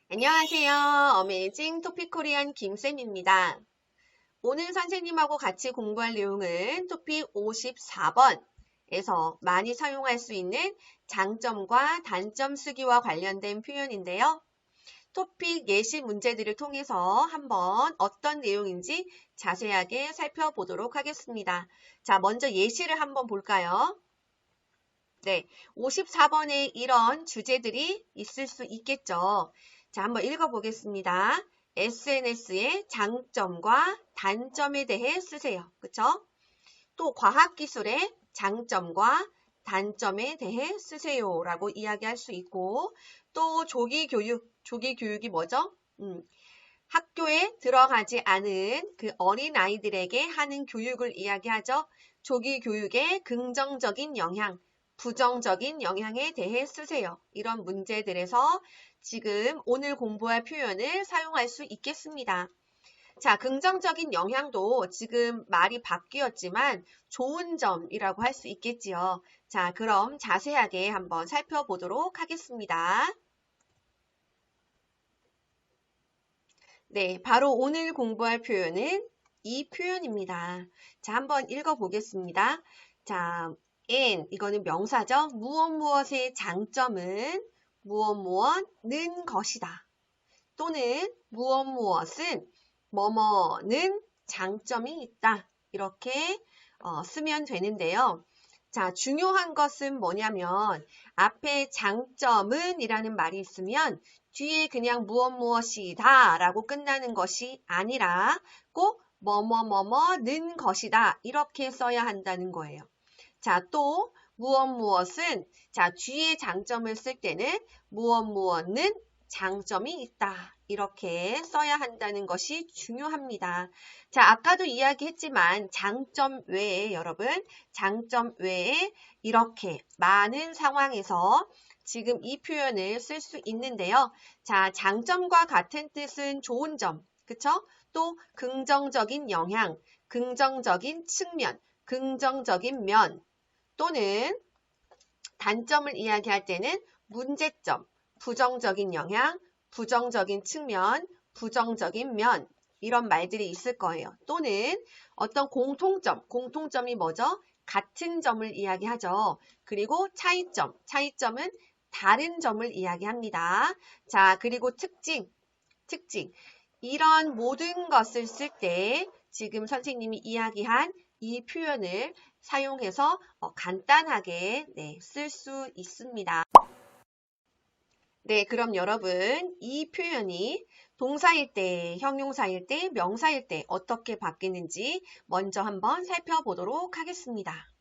안녕하세요. 어메이징 토픽 코리안 김쌤입니다. 오늘 선생님하고 같이 공부할 내용은 토픽 54번에서 많이 사용할 수 있는 장점과 단점 쓰기와 관련된 표현인데요. 토픽 예시 문제들을 통해서 한번 어떤 내용인지 자세하게 살펴보도록 하겠습니다. 자, 먼저 예시를 한번 볼까요? 네, 54번에 이런 주제들이 있을 수 있겠죠. 자, 한번 읽어보겠습니다. SNS의 장점과 단점에 대해 쓰세요. 그쵸? 또 과학기술의 장점과 단점에 대해 쓰세요. 라고 이야기할 수 있고, 또 조기교육이 뭐죠? 학교에 들어가지 않은 그 어린아이들에게 하는 교육을 이야기하죠. 조기교육의 긍정적인 영향, 부정적인 영향에 대해 쓰세요. 이런 문제들에서 지금 오늘 공부할 표현을 사용할 수 있겠습니다. 자, 긍정적인 영향도 지금 말이 바뀌었지만 좋은 점이라고 할 수 있겠지요. 자, 그럼 자세하게 한번 살펴보도록 하겠습니다. 네, 바로 오늘 공부할 표현은 이 표현입니다. 자, 한번 읽어보겠습니다. 자, and 이거는 명사죠. 무엇의 장점은 무엇는 것이다. 또는 무엇은 뭐뭐는 장점이 있다. 이렇게 쓰면 되는데요. 자, 중요한 것은 뭐냐면 앞에 장점은 이라는 말이 있으면 뒤에 그냥 무엇이다 라고 끝나는 것이 아니라 꼭 뭐뭐는 것이다 이렇게 써야 한다는 거예요. 자, 또 무엇은 자, 뒤에 장점을 쓸 때는 무엇는 장점이 있다. 이렇게 써야 한다는 것이 중요합니다. 자, 아까도 이야기했지만 장점 외에 여러분, 장점 외에 이렇게 많은 상황에서 지금 이 표현을 쓸 수 있는데요. 자, 장점과 같은 뜻은 좋은 점, 그쵸? 또 긍정적인 영향, 긍정적인 측면, 긍정적인 면, 또는 단점을 이야기할 때는 문제점, 부정적인 영향, 부정적인 측면, 부정적인 면 이런 말들이 있을 거예요. 또는 어떤 공통점이 뭐죠? 같은 점을 이야기하죠. 그리고 차이점은 다른 점을 이야기합니다. 자, 그리고 특징. 이런 모든 것을 쓸 때 지금 선생님이 이야기한 이 표현을 사용해서 간단하게 쓸 수 있습니다. 네, 그럼 여러분 이 표현이 동사일 때, 형용사일 때, 명사일 때 어떻게 바뀌는지 먼저 한번 살펴보도록 하겠습니다.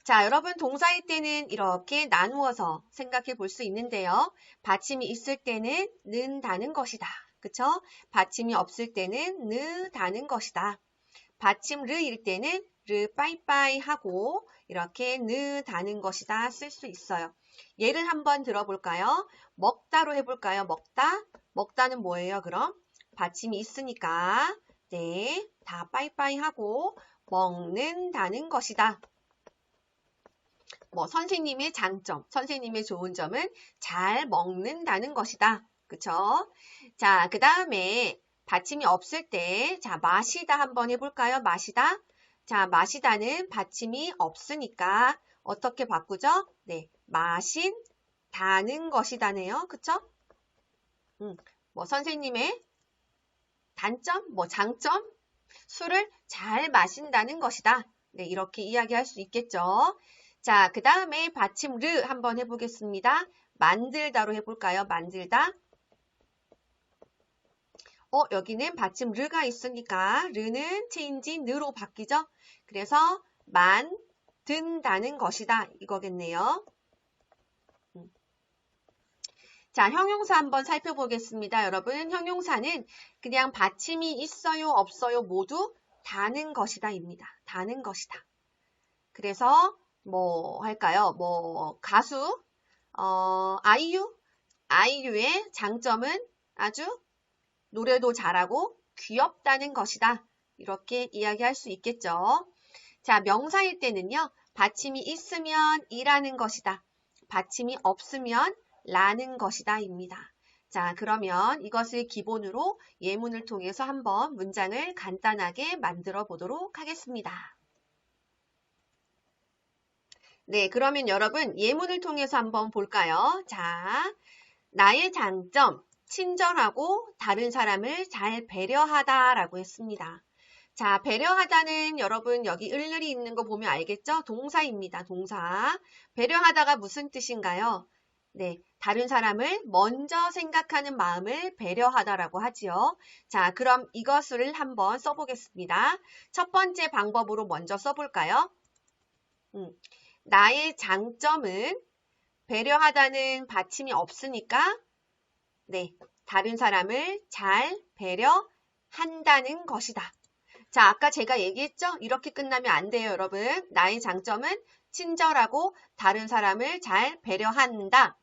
자, 여러분 동사일 때는 이렇게 나누어서 생각해 볼 수 있는데요. 받침이 있을 때는 는다는 것이다. 그쵸? 받침이 없을 때는 느다는 것이다. 받침 르일 때는 르 빠이빠이 하고 이렇게 느다는 것이다 쓸 수 있어요. 예를 한번 들어볼까요? 먹다로 해볼까요? 먹다는 뭐예요? 그럼 받침이 있으니까 네, 다 빠이빠이 하고 먹는다는 것이다. 뭐 선생님의 장점, 선생님의 좋은 점은 잘 먹는다는 것이다. 그쵸? 자, 그 다음에 받침이 없을 때, 자, 마시다 한번 해볼까요? 마시다. 자, 마시다는 받침이 없으니까 어떻게 바꾸죠? 네, 마신다는 것이다네요. 그쵸? 뭐 선생님의 단점, 뭐 장점, 술을 잘 마신다는 것이다. 네, 이렇게 이야기할 수 있겠죠. 자, 그 다음에 받침 르 한번 해보겠습니다. 만들다로 해볼까요? 만들다. 여기는 받침 르가 있으니까 르는 체인지 느로 바뀌죠? 그래서 만든다는 것이다. 이거겠네요. 자, 형용사 한번 살펴보겠습니다. 여러분, 형용사는 그냥 받침이 있어요, 없어요 모두 다는 것이다 입니다. 다는 것이다. 그래서 뭐 할까요? 뭐 가수 아이유의 장점은 아주 노래도 잘하고 귀엽다는 것이다. 이렇게 이야기할 수 있겠죠. 자, 명사일 때는요. 받침이 있으면 이라는 것이다. 받침이 없으면 라는 것이다 입니다. 자, 그러면 이것을 기본으로 예문을 통해서 한번 문장을 간단하게 만들어 보도록 하겠습니다. 네, 그러면 여러분 예문을 통해서 한번 볼까요? 자, 나의 장점, 친절하고 다른 사람을 잘 배려하다 라고 했습니다. 자, 배려하다는 여러분 여기 을을이 있는 거 보면 알겠죠? 동사입니다. 동사. 배려하다가 무슨 뜻인가요? 네, 다른 사람을 먼저 생각하는 마음을 배려하다라고 하지요. 자, 그럼 이것을 한번 써보겠습니다. 첫 번째 방법으로 먼저 써볼까요? 나의 장점은 배려하다는 받침이 없으니까 네, 다른 사람을 잘 배려한다는 것이다. 자, 아까 제가 얘기했죠? 이렇게 끝나면 안 돼요, 여러분. 나의 장점은 친절하고 다른 사람을 잘 배려한다.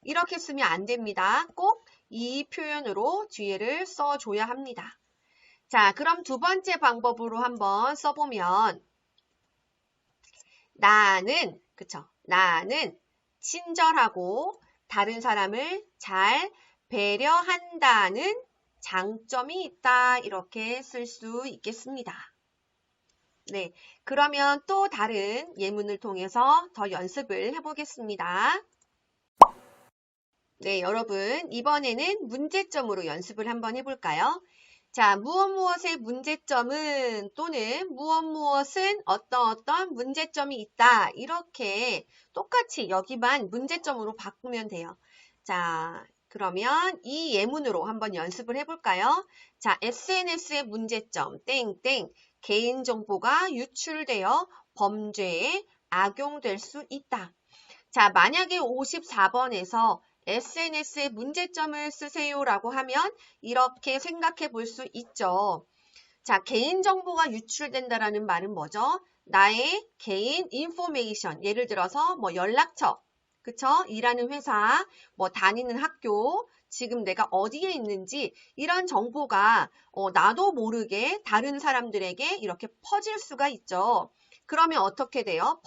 이렇게 쓰면 안 됩니다. 꼭 이 표현으로 뒤에를 써줘야 합니다. 자, 그럼 두 번째 방법으로 한번 써보면 나는, 그쵸? 나는 친절하고 다른 사람을 잘 배려한다는 장점이 있다. 이렇게 쓸 수 있겠습니다. 네, 그러면 또 다른 예문을 통해서 더 연습을 해보겠습니다. 네, 여러분 이번에는 문제점으로 연습을 한번 해볼까요? 자, 무엇의 문제점은 또는 무엇은 어떤 문제점이 있다. 이렇게 똑같이 여기만 문제점으로 바꾸면 돼요. 자, 그러면 이 예문으로 한번 연습을 해볼까요? 자, SNS의 문제점, 땡땡, 개인정보가 유출되어 범죄에 악용될 수 있다. 자, 만약에 54번에서 SNS의 문제점을 쓰세요라고 하면 이렇게 생각해 볼 수 있죠. 자, 개인정보가 유출된다라는 말은 뭐죠? 나의 개인 인포메이션, 예를 들어서 뭐 연락처, 그쵸? 일하는 회사, 뭐 다니는 학교, 지금 내가 어디에 있는지 이런 정보가 나도 모르게 다른 사람들에게 이렇게 퍼질 수가 있죠. 그러면 어떻게 돼요?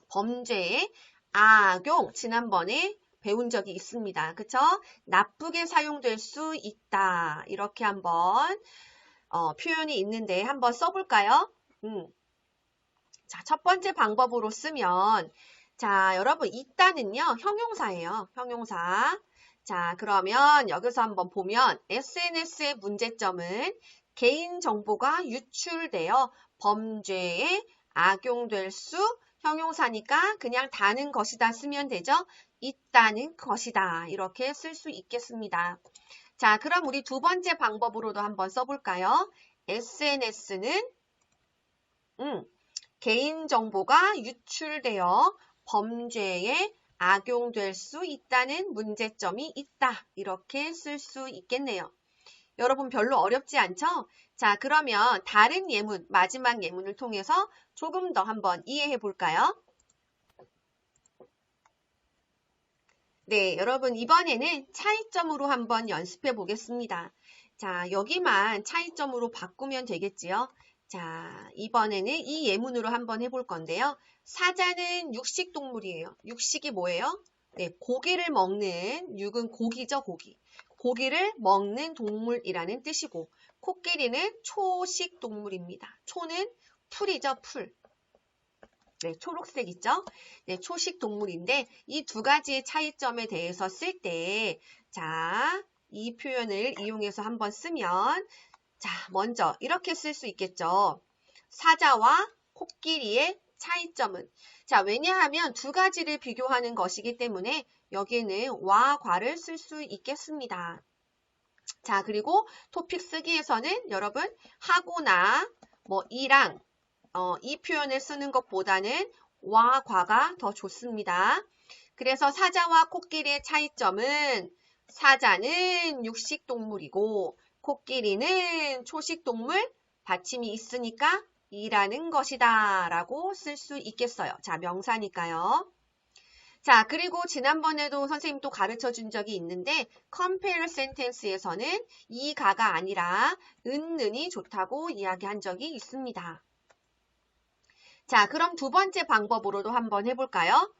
범죄에 악용, 지난번에 배운 적이 있습니다. 그쵸? 나쁘게 사용될 수 있다. 이렇게 한번 표현이 있는데 한번 써볼까요? 자, 첫 번째 방법으로 쓰면 자, 여러분 있다는요. 형용사예요. 형용사. 자, 그러면 여기서 한번 보면 SNS의 문제점은 개인정보가 유출되어 범죄에 악용될 수 형용사니까 그냥 다는 것이다 쓰면 되죠. 있다는 것이다. 이렇게 쓸 수 있겠습니다. 자, 그럼 우리 두 번째 방법으로도 한번 써볼까요? SNS는 개인정보가 유출되어 범죄에 악용될 수 있다는 문제점이 있다. 이렇게 쓸 수 있겠네요. 여러분 별로 어렵지 않죠? 자, 그러면 다른 예문, 마지막 예문을 통해서 조금 더 한번 이해해 볼까요? 네, 여러분 이번에는 차이점으로 한번 연습해 보겠습니다. 자, 여기만 차이점으로 바꾸면 되겠지요? 자, 이번에는 이 예문으로 한번 해볼 건데요. 사자는 육식동물이에요. 육식이 뭐예요? 네, 고기를 먹는, 육은 고기죠, 고기. 고기를 먹는 동물이라는 뜻이고 코끼리는 초식 동물입니다. 초는 풀이죠, 풀. 네, 초록색 있죠? 네, 초식 동물인데 이 두 가지의 차이점에 대해서 쓸 때 자, 이 표현을 이용해서 한번 쓰면 자, 먼저 이렇게 쓸 수 있겠죠. 사자와 코끼리의 차이점은 자, 왜냐하면 두 가지를 비교하는 것이기 때문에 여기에는 와, 과를 쓸 수 있겠습니다. 자, 그리고 토픽 쓰기에서는 여러분 하고나 뭐 이랑 이 표현을 쓰는 것보다는 와, 과가 더 좋습니다. 그래서 사자와 코끼리의 차이점은 사자는 육식동물이고 코끼리는 초식동물, 받침이 있으니까 이라는 것이다 라고 쓸 수 있겠어요. 자, 명사니까요. 자, 그리고 지난번에도 선생님 또 가르쳐 준 적이 있는데 compare sentence에서는 이 가가 아니라 은이 좋다고 이야기한 적이 있습니다. 자, 그럼 두 번째 방법으로도 한번 해볼까요?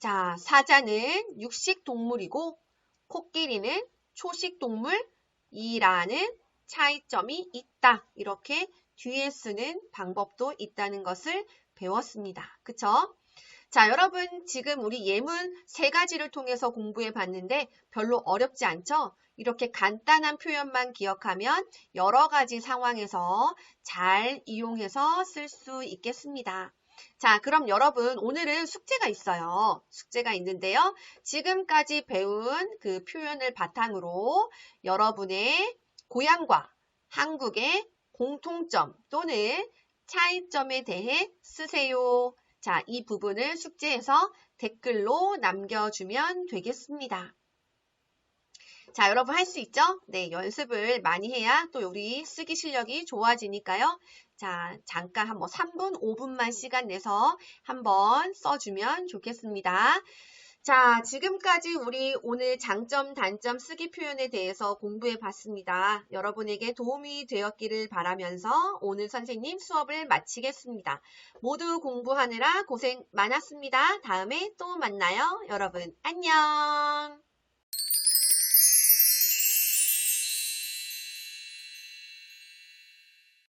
자, 사자는 육식 동물이고 코끼리는 초식 동물이라는 차이점이 있다. 이렇게 뒤에 쓰는 방법도 있다는 것을 배웠습니다. 그쵸? 자, 여러분 지금 우리 예문 3가지를 통해서 공부해 봤는데 별로 어렵지 않죠? 이렇게 간단한 표현만 기억하면 여러 가지 상황에서 잘 이용해서 쓸 수 있겠습니다. 자, 그럼 여러분 오늘은 숙제가 있어요. 숙제가 있는데요. 지금까지 배운 그 표현을 바탕으로 여러분의 고향과 한국의 공통점 또는 차이점에 대해 쓰세요. 자, 이 부분을 숙제에서 댓글로 남겨주면 되겠습니다. 자, 여러분 할 수 있죠? 네, 연습을 많이 해야 또 우리 쓰기 실력이 좋아지니까요. 자, 잠깐 한번 3분, 5분만 시간 내서 한번 써주면 좋겠습니다. 자, 지금까지 우리 오늘 장점, 단점 쓰기 표현에 대해서 공부해 봤습니다. 여러분에게 도움이 되었기를 바라면서 오늘 선생님 수업을 마치겠습니다. 모두 공부하느라 고생 많았습니다. 다음에 또 만나요. 여러분, 안녕!